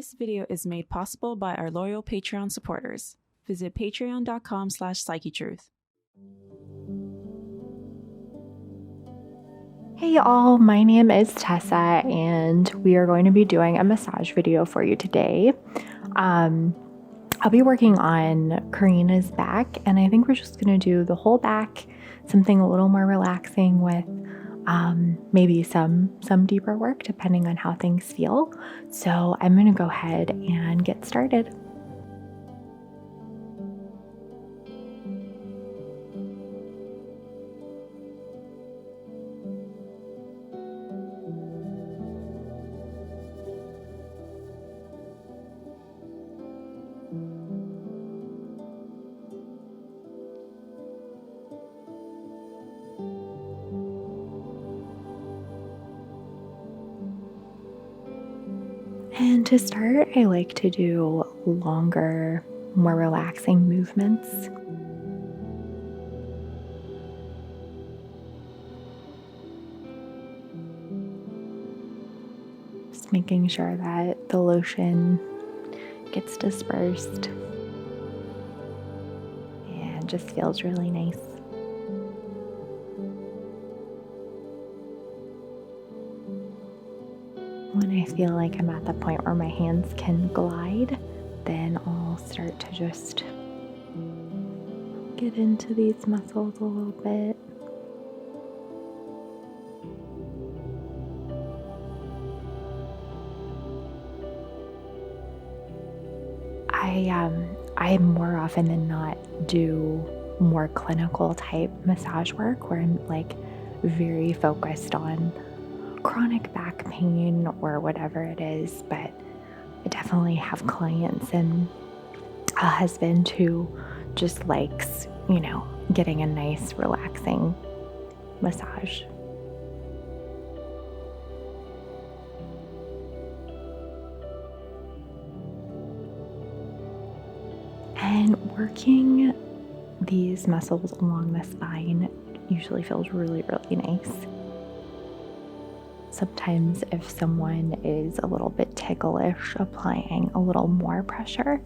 This video is made possible by our loyal Patreon supporters. Visit patreon.com/Psychetruth. Hey y'all, my name is Tessa and we are going to be doing a massage video for you today. I'll be working on Karina's back, and I think we're just going to do the whole back, something a little more relaxing with maybe some deeper work depending on how things feel. So I'm going to go ahead and get started. And to start, I like to do longer, more relaxing movements. Just making sure that the lotion gets dispersed and just feels really nice. When I feel like I'm at the point where my hands can glide, then I'll start to just get into these muscles a little bit. I more often than not do more clinical type massage work where I'm like very focused on chronic back pain or whatever it is, but I definitely have clients and a husband who just likes, getting a nice relaxing massage. And working these muscles along the spine usually feels really, really nice. Sometimes if someone is a little bit ticklish, applying a little more pressure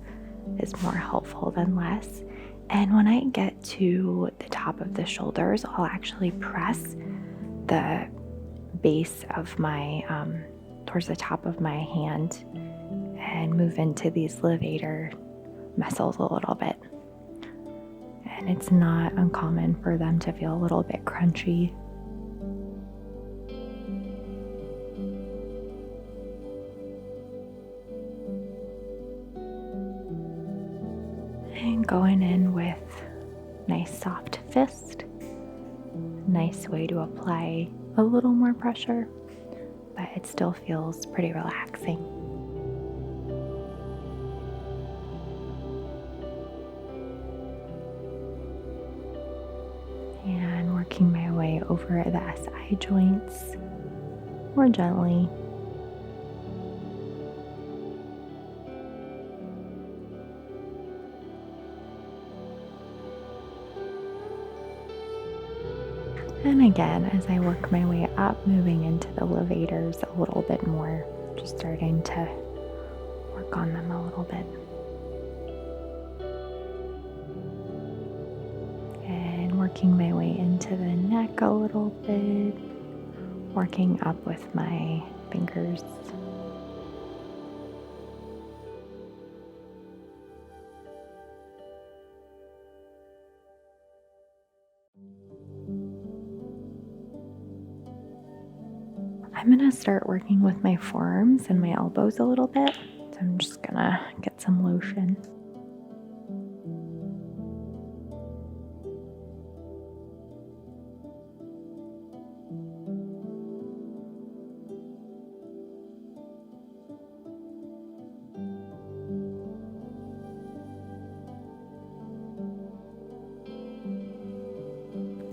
is more helpful than less. And when I get to the top of the shoulders, I'll actually press the base of my, towards the top of my hand and move into these levator muscles a little bit. And it's not uncommon for them to feel a little bit crunchy. And going in with nice soft fist. Nice way to apply a little more pressure, but it still feels pretty relaxing. And working my way over the SI joints more gently. And again, as I work my way up, moving into the levators a little bit more, just starting to work on them a little bit. And working my way into the neck a little bit, working up with my fingers. I'm going to start working with my forearms and my elbows a little bit. So I'm just going to get some lotion.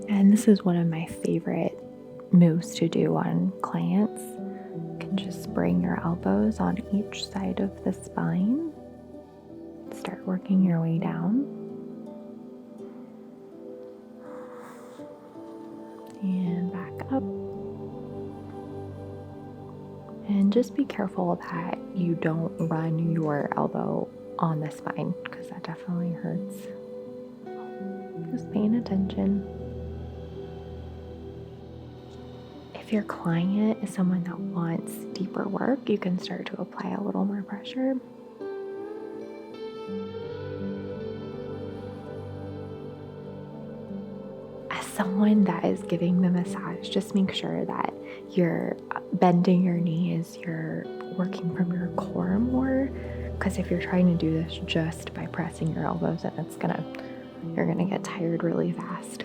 And this is one of my favorite moves to do on clients. You can just bring your elbows on each side of the spine. Start working your way down. And back up. And And just be careful that you don't run your elbow on the spine, because that definitely hurts. Just paying attention. If your client is someone that wants deeper work, you can start to apply a little more pressure. As someone that is giving the massage, just make sure that you're bending your knees, you're working from your core more, because if you're trying to do this just by pressing your elbows, then you're gonna get tired really fast.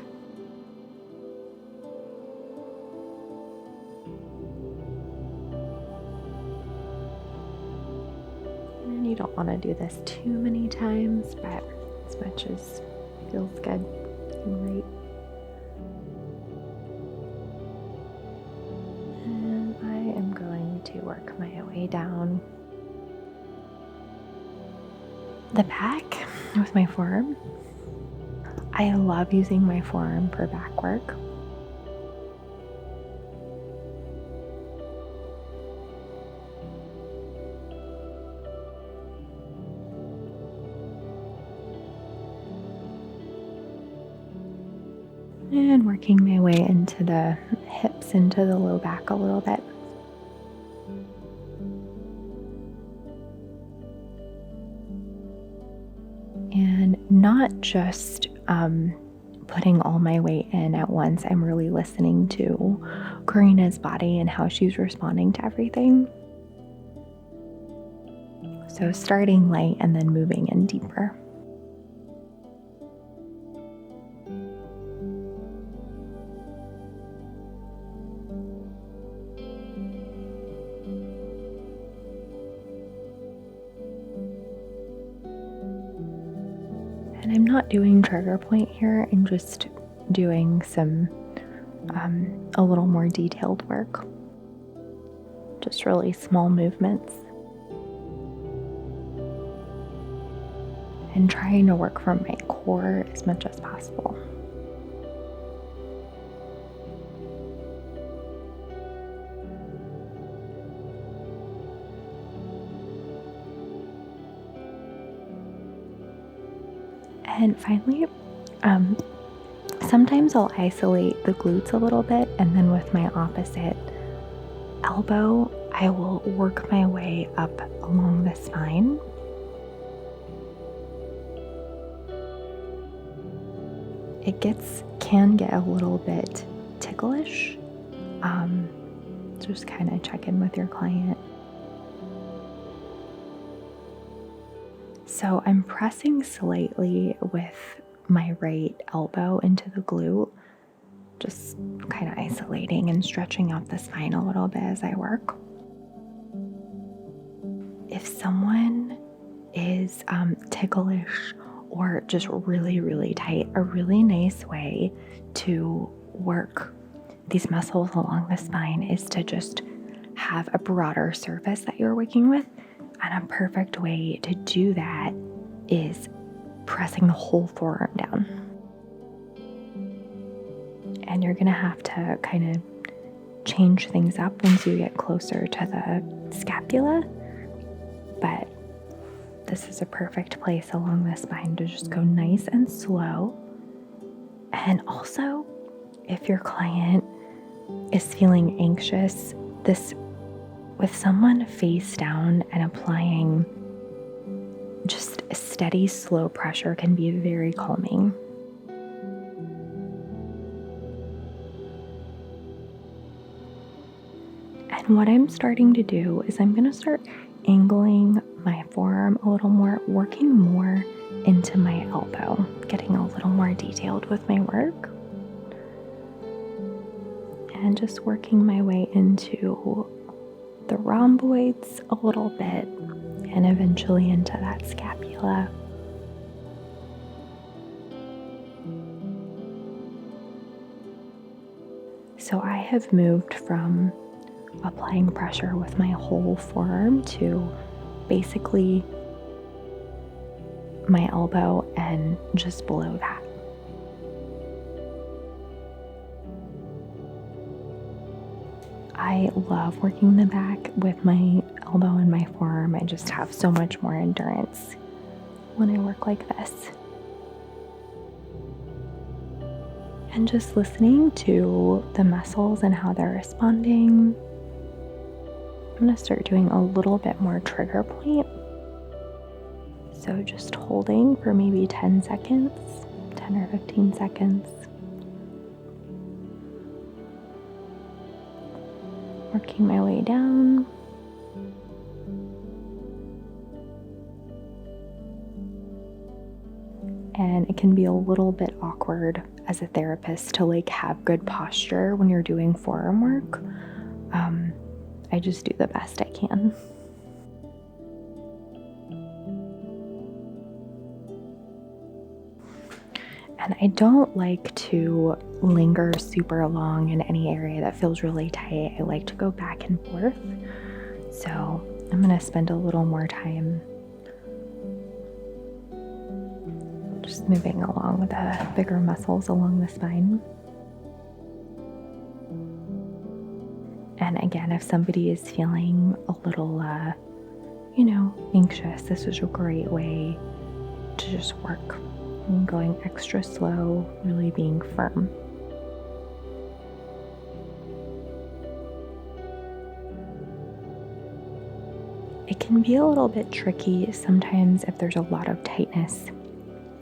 And you don't want to do this too many times, but as much as feels good and right. And I am going to work my way down the back with my forearm. I love using my forearm for back work. And working my way into the hips, into the low back a little bit. And not just putting all my weight in at once. I'm really listening to Karina's body and how she's responding to everything. So starting light and then moving in deeper. And I'm not doing trigger point here, I'm just doing some a little more detailed work. Just really small movements. And trying to work from my core as much as possible. And finally, sometimes I'll isolate the glutes a little bit, and then with my opposite elbow, I will work my way up along the spine. It can get a little bit ticklish. Just kind of check in with your client. So I'm pressing slightly with my right elbow into the glute, just kind of isolating and stretching out the spine a little bit as I work. If someone is ticklish or just really, really tight, a really nice way to work these muscles along the spine is to just have a broader surface that you're working with. And a perfect way to do that is pressing the whole forearm down. And you're gonna have to kind of change things up once you get closer to the scapula. But this is a perfect place along the spine to just go nice and slow. And also, if your client is feeling anxious, with someone face down and applying just a steady, slow pressure can be very calming. And what I'm starting to do is I'm going to start angling my forearm a little more, working more into my elbow, getting a little more detailed with my work. And just working my way into the rhomboids a little bit, and eventually into that scapula. So I have moved from applying pressure with my whole forearm to basically my elbow and just below that. I love working the back with my elbow and my forearm. I just have so much more endurance when I work like this. And just listening to the muscles and how they're responding. I'm going to start doing a little bit more trigger point. So just holding for maybe 10 seconds, 10 or 15 seconds. Working my way down. And it can be a little bit awkward as a therapist to like have good posture when you're doing forearm work. I just do the best I can. And I don't like to linger super long in any area that feels really tight. I like to go back and forth. So I'm going to spend a little more time just moving along the bigger muscles along the spine. And again, if somebody is feeling a little, anxious, this is a great way to just work. And going extra slow, really being firm. It can be a little bit tricky sometimes if there's a lot of tightness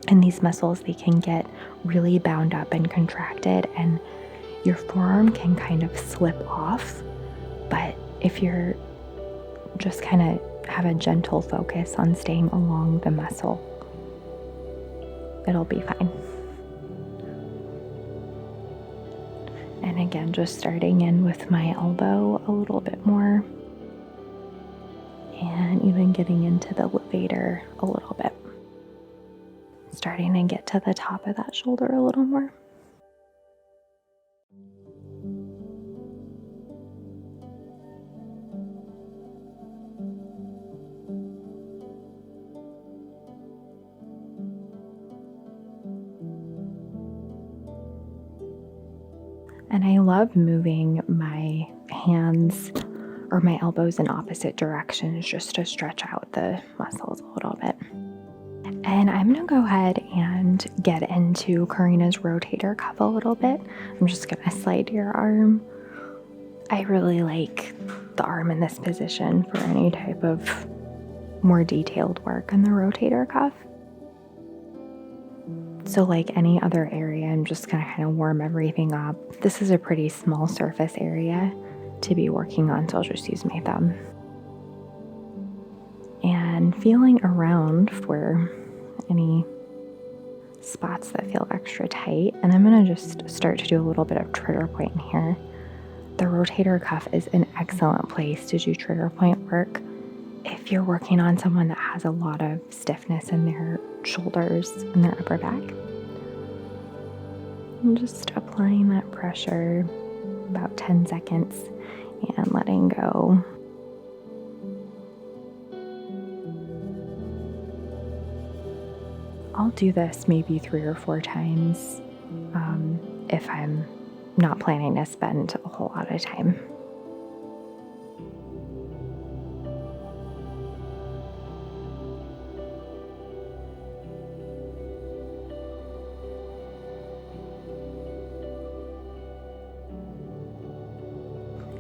in these muscles. They can get really bound up and contracted, and your forearm can kind of slip off. But if you're just kind of have a gentle focus on staying along the muscle, it'll be fine. And again, just starting in with my elbow a little bit more, and even getting into the levator a little bit. Starting to get to the top of that shoulder a little more. And I love moving my hands or my elbows in opposite directions just to stretch out the muscles a little bit. And I'm going to go ahead and get into Karina's rotator cuff a little bit. I'm just going to slide your arm. I really like the arm in this position for any type of more detailed work on the rotator cuff. So like any other area, I'm just going to kind of warm everything up. This is a pretty small surface area to be working on, so I'll just use my thumb. And feeling around for any spots that feel extra tight. And I'm going to just start to do a little bit of trigger point in here. The rotator cuff is an excellent place to do trigger point work if you're working on someone that has a lot of stiffness in their shoulders and their upper back. I'm just applying that pressure about 10 seconds and letting go. I'll do this maybe 3 or 4 times if I'm not planning to spend a whole lot of time.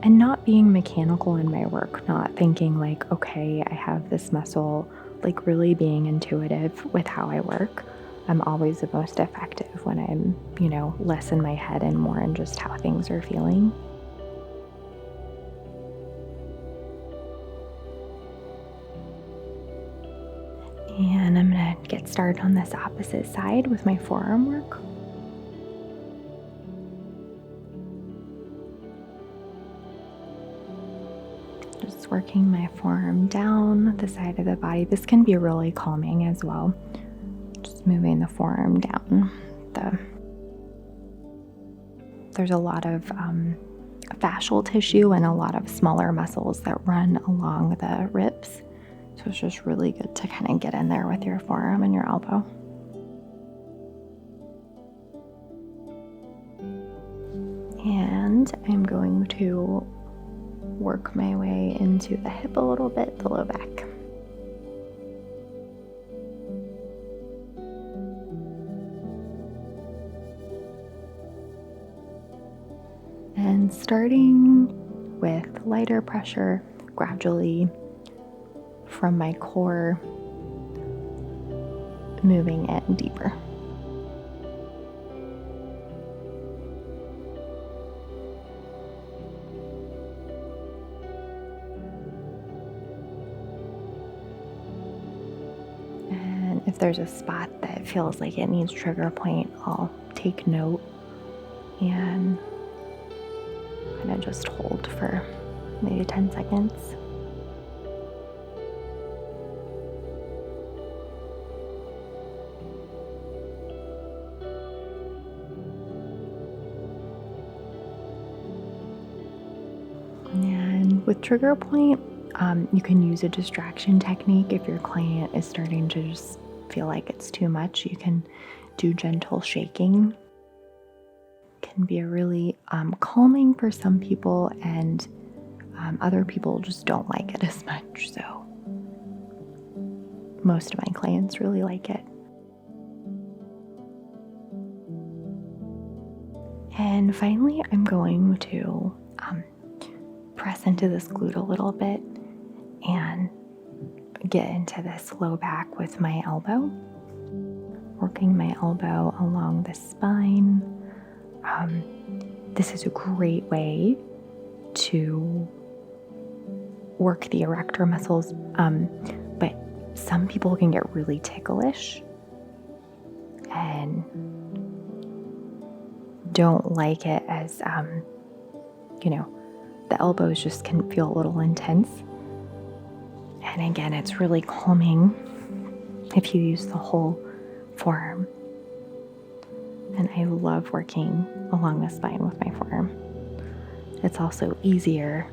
And not being mechanical in my work, not thinking like, okay, I have this muscle, like really being intuitive with how I work. I'm always the most effective when I'm, less in my head and more in just how things are feeling. And I'm going to get started on this opposite side with my forearm work. Just working my forearm down the side of the body. This can be really calming as well. Just moving the forearm down. There's a lot of fascial tissue and a lot of smaller muscles that run along the ribs. So it's just really good to kind of get in there with your forearm and your elbow. And I'm going to work my way into the hip a little bit, the low back. And starting with lighter pressure, gradually from my core, moving in deeper. And if there's a spot that feels like it needs trigger point, I'll take note and kind of just hold for maybe 10 seconds. And with trigger point, you can use a distraction technique. If your client is starting to just feel like it's too much, you can do gentle shaking. It can be a really calming for some people, and other people just don't like it as much. So most of my clients really like it. And finally, I'm going to press into this glute a little bit and get into this low back with my elbow, working my elbow along the spine. This is a great way to work the erector muscles, but some people can get really ticklish and don't like it as, the elbows just can feel a little intense. And again, it's really calming if you use the whole forearm. And I love working along the spine with my forearm. It's also easier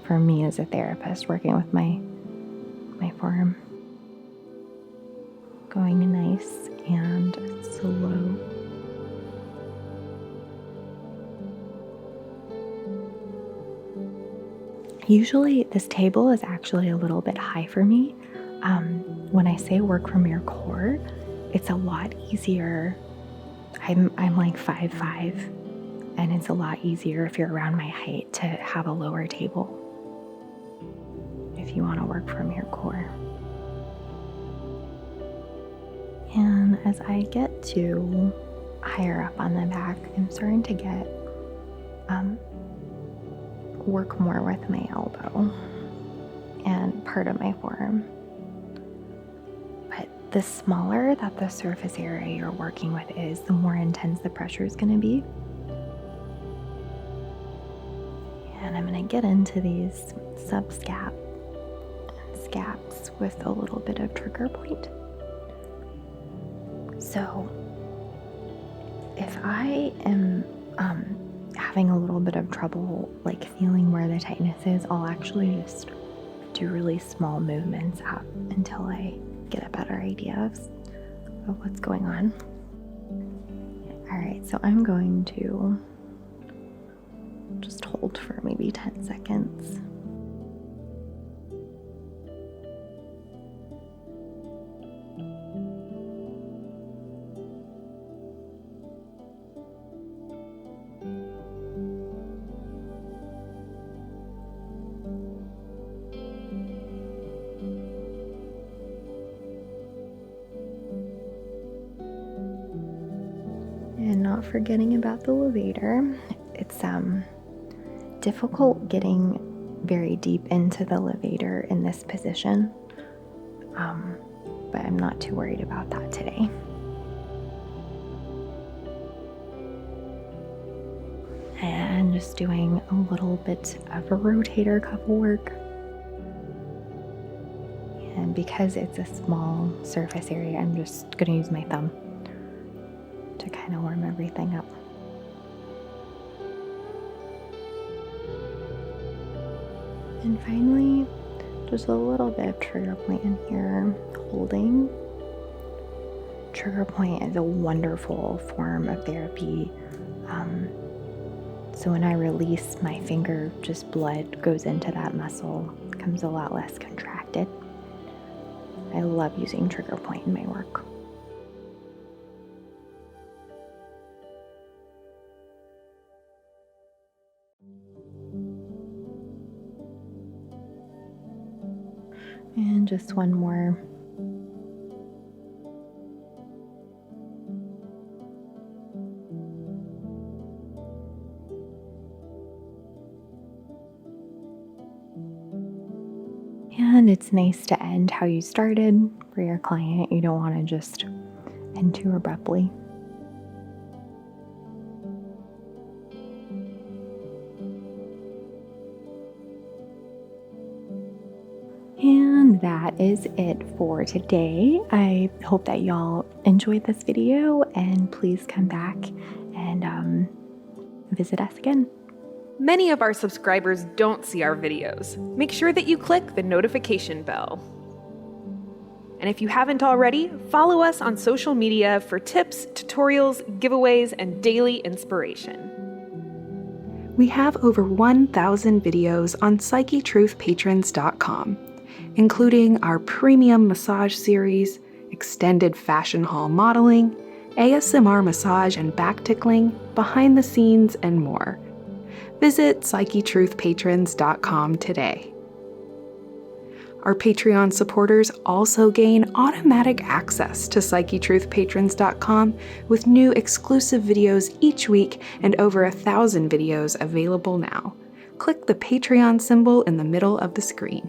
for me as a therapist working with my forearm. Going nice and slow. Usually this table is actually a little bit high for me. When I say work from your core, it's a lot easier. I'm like 5'5", and it's a lot easier if you're around my height to have a lower table if you want to work from your core. And as I get to higher up on the back, I'm starting to get work more with my elbow and part of my forearm. But the smaller that the surface area you're working with is, the more intense the pressure is going to be. And I'm going to get into these subscap and scaps with a little bit of trigger point. So if I am having a little bit of trouble like feeling where the tightness is, I'll actually just do really small movements up until I get a better idea of what's going on. Alright, so I'm going to just hold for maybe 10 seconds. And not forgetting about the levator. It's difficult getting very deep into the levator in this position, but I'm not too worried about that today. And just doing a little bit of a rotator cuff work. And because it's a small surface area, I'm just going to use my thumb to kind of warm everything up. And finally, just a little bit of trigger point in here, holding. Trigger point is a wonderful form of therapy. So when I release my finger, just blood goes into that muscle, becomes a lot less contracted. I love using trigger point in my work. And just one more. And it's nice to end how you started. For your client, you don't want to just end too abruptly. And that is it for today. I hope that y'all enjoyed this video, and please come back and visit us again. Many of our subscribers don't see our videos. Make sure that you click the notification bell. And if you haven't already, follow us on social media for tips, tutorials, giveaways, and daily inspiration. We have over 1,000 videos on Psychetruthpatrons.com, including our premium massage series, extended fashion haul modeling, ASMR massage and back tickling, behind the scenes, and more. Visit Psychetruthpatrons.com today. Our Patreon supporters also gain automatic access to Psychetruthpatrons.com with new exclusive videos each week and over 1,000 videos available now. Click the Patreon symbol in the middle of the screen.